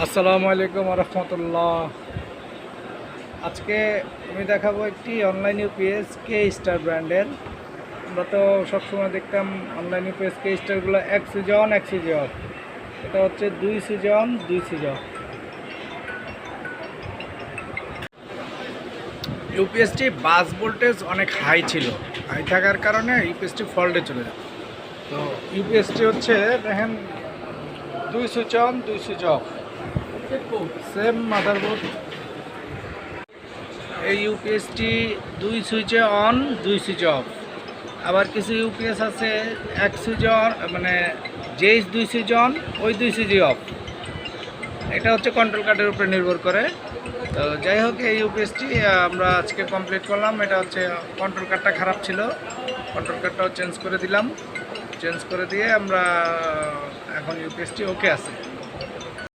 আসসালামু আলাইকুম রহমতুল্লাহ। আজকে আমি দেখাবো একটি অনলাইন ইউপিএস কে স্টার ব্র্যান্ডের। আমরা তো সবসময় দেখতাম অনলাইন ইউপিএস কে স্টারগুলো এক সুইচে অন এক সুইচে অফ। এটা হচ্ছে দুই সুইচে অন দুই সুইচে অফ। ইউপিএসটি বাস ভোল্টেজ অনেক হাই ছিল, হাই থাকার কারণে ইউপিএসটি ফল্টে চলে যায়। তো ইউপিএসটি হচ্ছে দেখেন দুই সুইচ অন দুই সুইচ অফ, সেম মাদারবোর্ড। এই ইউপিএসটি দুই সুইচে অন দুই সুইচে অফ। আবার কিছু ইউপিএস আছে এক সুইচে অন, মানে যেই দুই সুইচ অন ওই দুই সুইচে অফ। এটা হচ্ছে কন্ট্রোল কার্ডের উপরে নির্ভর করে। তো যাই হোক, এই ইউপিএসটি আমরা আজকে কমপ্লিট করলাম। এটা হচ্ছে কন্ট্রোল কার্ডটা খারাপ ছিল, কন্ট্রোল কার্ডটাও চেঞ্জ করে দিলাম। চেঞ্জ করে দিয়ে আমরা এখন ইউপিএসটি ওকে আছে।